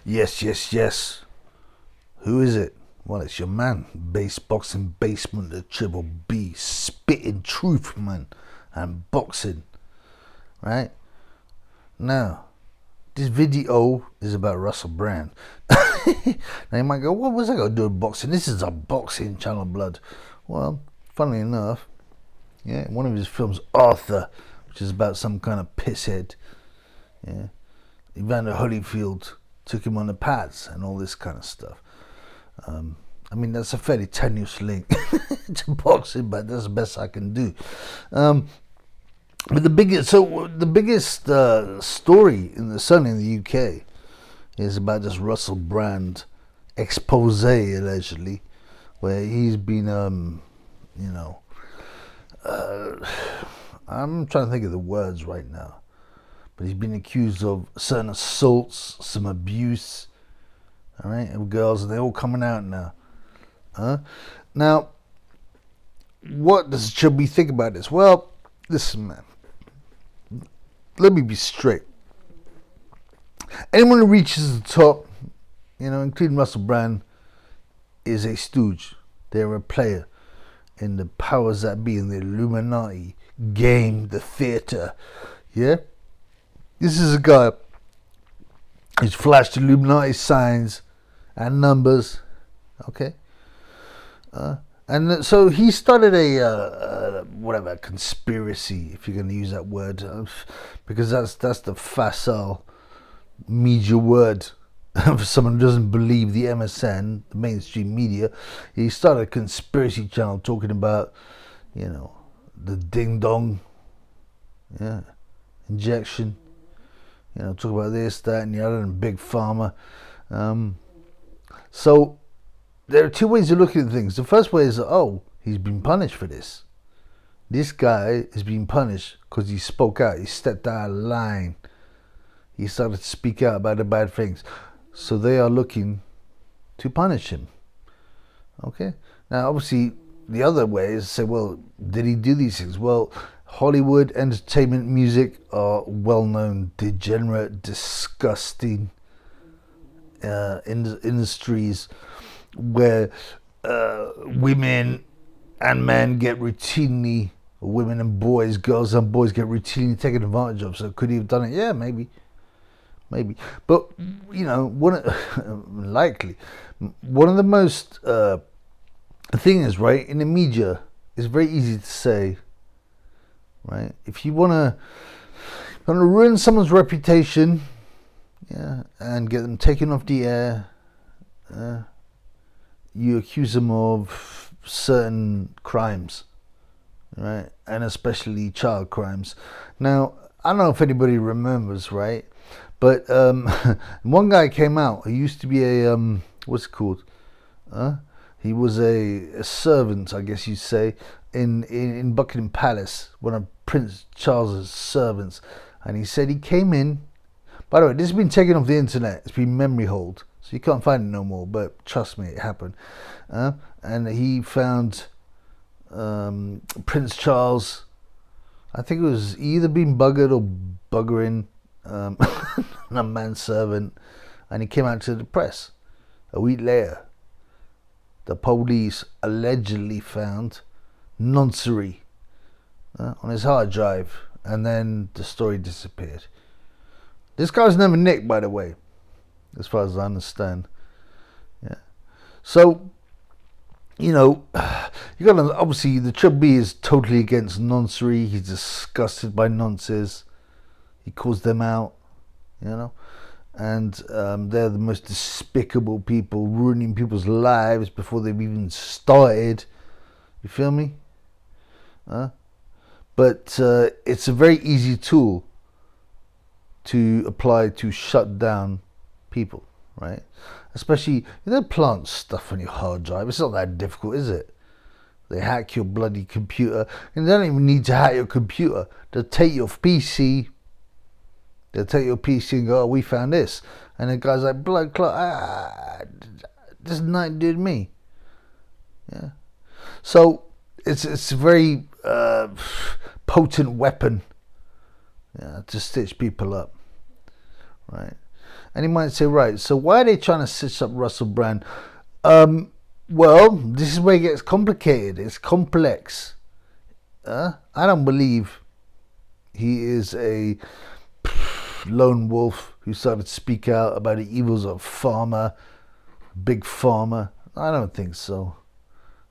Yes, yes, yes. Who is it? Well, it's your man, Base Boxing Basement, the Triple B, spitting truth, man, and boxing, right? Now, this video is about Russell Brand. Now you might go, what was I going to do with boxing? This is a boxing channel, blood. Well, funnily enough, yeah, one of his films, Arthur, which is about some kind of pisshead, yeah, Evander Holyfield took him on the pads and all this kind of stuff. I mean, that's a fairly tenuous link to boxing, but that's the best I can do. But the biggest story certainly in the UK is about this Russell Brand expose, allegedly, where he's been, I'm trying to think of the words right now, but he's been accused of certain assaults, some abuse, all right, of girls, and they're all coming out now. Now, should we think about this? Well, listen, man. Let me be straight. Anyone who reaches the top, including Russell Brand, is a stooge. They're a player in the powers that be, in the Illuminati game, the theater. Yeah? This is a guy who's flashed Illuminati signs and numbers. Okay? And so he started a conspiracy, if you're going to use that word, because that's the facile media word for someone who doesn't believe the MSN, the mainstream media. He started a conspiracy channel talking about, the ding dong, yeah, injection, talk about this, that, and the other, and big pharma. So there are two ways of looking at things. The first way is, he's been punished for this. This guy is being punished because he spoke out. He stepped out of line. He started to speak out about the bad things. So they are looking to punish him. Okay? Now, obviously, the other way is to say, well, did he do these things? Well, Hollywood, entertainment, music are well-known, degenerate, disgusting industries where women and men get routinely, women and boys, girls and boys get routinely taken advantage of. So could he have done it? Yeah, maybe. But, likely. One of the most, the thing is, right, in the media, it's very easy to say, right, if you want to ruin someone's reputation, yeah, and get them taken off the air, you accuse them of certain crimes, right, and especially child crimes. Now, I don't know if anybody remembers, right, but one guy came out who used to be a what's it called? He was a servant, I guess you'd say, in Buckingham Palace, one of Prince Charles's servants, and he said he came in. By the way, this has been taken off the internet. It's been memory hold, so you can't find it no more. But trust me, it happened. And he found Prince Charles, I think it was either being buggered or buggering a manservant, and he came out to the press. A week later, the police allegedly found noncery on his hard drive, and then the story disappeared. This guy was never nicked, by the way, as far as I understand. Yeah. So, you gotta, obviously, the Triple B is totally against noncery. He's disgusted by nonces. He calls them out, and they're the most despicable people, ruining people's lives before they've even started. You feel me? But it's a very easy tool to apply to shut down people, right? Especially, plant stuff on your hard drive. It's not that difficult, is it? They hack your bloody computer, and they don't even need to hack your computer. They'll take your PC. They'll take your PC and go, we found this. And the guy's like, blood clot, this is nothing to do with me. Yeah. So it's a very potent weapon, to stitch people up, right? And you might say, right, so why are they trying to stitch up Russell Brand? Well, this is where it gets complicated. It's complex. I don't believe he is a lone wolf who started to speak out about the evils of big pharma. I don't think so.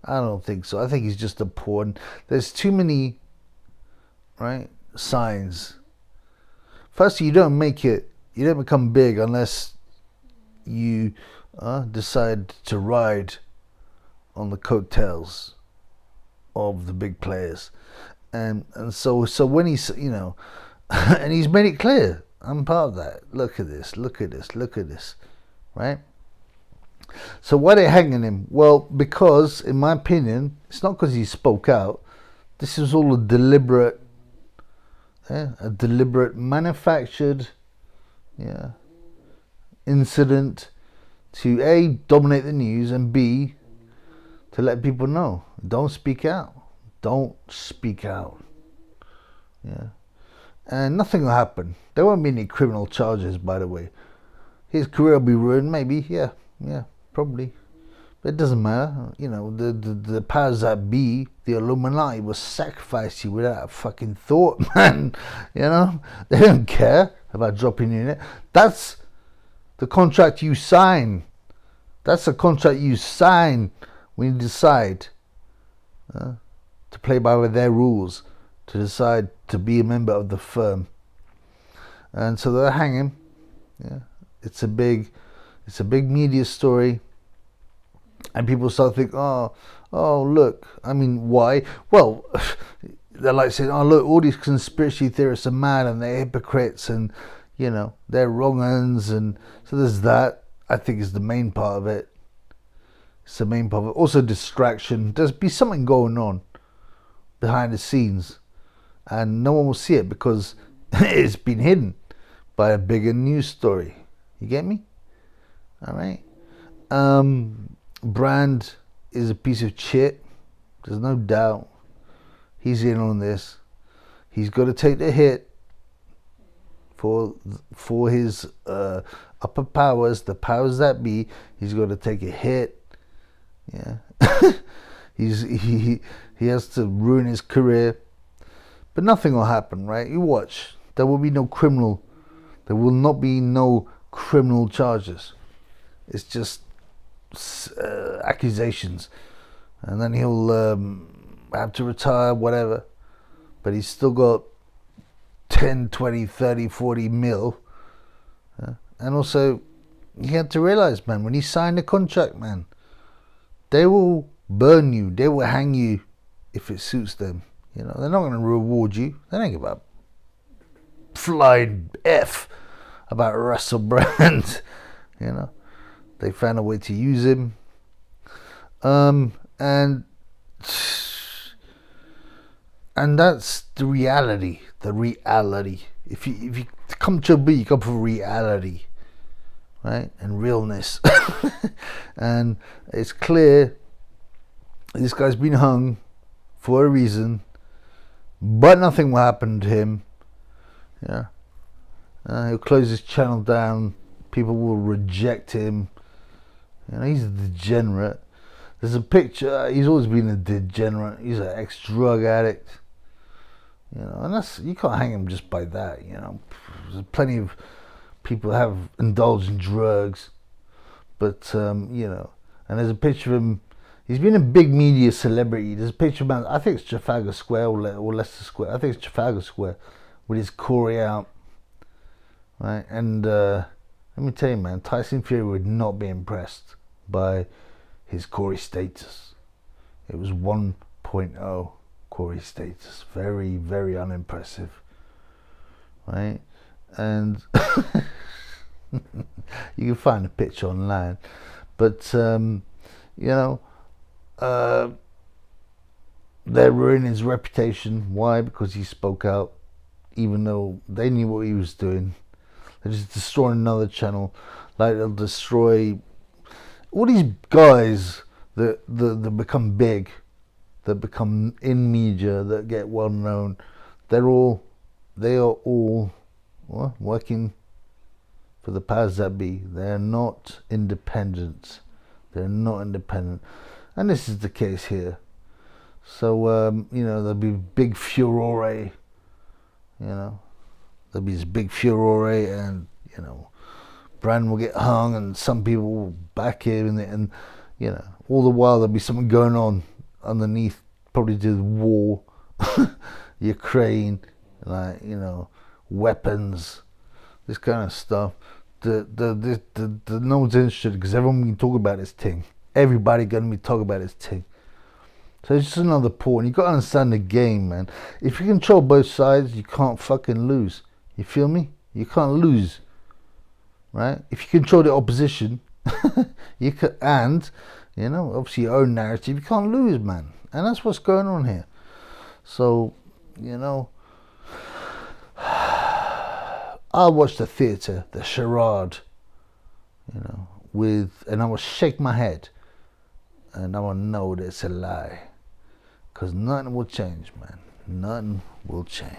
I think he's just a pawn. There's too many, right, signs. First, you don't become big unless you decide to ride on the coattails of the big players. And so when he's, and he's made it clear, I'm part of that. Look at this, right? So why are they hanging him? Well, because, in my opinion, it's not because he spoke out. This is all a deliberate manufactured incident to A, dominate the news, and B, to let people know, don't speak out. Yeah. And nothing will happen. There won't be any criminal charges, by the way. His career will be ruined, maybe, yeah, probably. But it doesn't matter. The powers that be, the Illuminati, will sacrifice you without a fucking thought, man. They don't care about dropping you in it. That's the contract you sign. That's the contract you sign when you decide to play by their rules, to decide to be a member of the firm. And so they'll hang him. Yeah, it's a big media story, and people start thinking, oh, look. I mean, why? Well, they're like saying, oh, look, all these conspiracy theorists are mad and they're hypocrites and they're wrong uns, and so there's that. I think is the main part of it. It's the main part of it. Also, distraction. There's be something going on behind the scenes, and no one will see it because it's been hidden by a bigger news story. You get me? All right. Brand is a piece of shit. There's no doubt. He's in on this. He's got to take the hit for his upper powers, the powers that be. He's got to take a hit. Yeah. he has to ruin his career, but nothing will happen, right? You watch. There will be no criminal. There will not be no criminal charges. It's just accusations, and then he'll have to retire, whatever. But he's still got 10, 20, 30, 40 mil. And also, you have to realize, man, when he signed the contract, man, they will burn you. They will hang you if it suits them. They're not going to reward you. They don't give up flying F about Russell Brand. They found a way to use him. And that's the reality. If you come to be, you come for reality, right? And realness. And it's clear this guy's been hung for a reason, but nothing will happen to him. Yeah. He'll close his channel down. People will reject him. He's a degenerate. There's a picture. He's always been a degenerate. He's an ex-drug addict. And you can't hang him just by that. There's plenty of people have indulged in drugs, but and there's a picture of him. He's been a big media celebrity. There's a picture of him. I think it's Trafalgar Square or Leicester Square. I think it's Trafalgar Square with his Corey out, right? And let me tell you, man, Tyson Fury would not be impressed by his Corey status. It was 1.0 Corey status. Very, very unimpressive, right? And you can find a picture online, but they're ruining his reputation. Why? Because he spoke out, even though they knew what he was doing. They're just destroying another channel, like they'll destroy all these guys that become big, that become in media, that get well known. They are all working for the powers that be. They're not independent. They're not independent. And this is the case here. So, you know, there'll be big furore, you know. There'll be this big furore, and, you know, Brand will get hung and some people will back him, and you know, all the while there'll be something going on underneath, probably to the war, Ukraine, like, you know, weapons, this kind of stuff. The no one's interested because everyone can talk about this thing. Everybody gonna be talking about this thing. So it's just another point. You gotta understand the game, man. If you control both sides, you can't fucking lose. You feel me? You can't lose, right? If you control the opposition, you can, and you know, obviously your own narrative, you can't lose, man. And that's what's going on here. So, you know, I'll watch the theatre, the charade, you know, and I will shake my head, and I will know that it's a lie, because nothing will change, man. Nothing will change.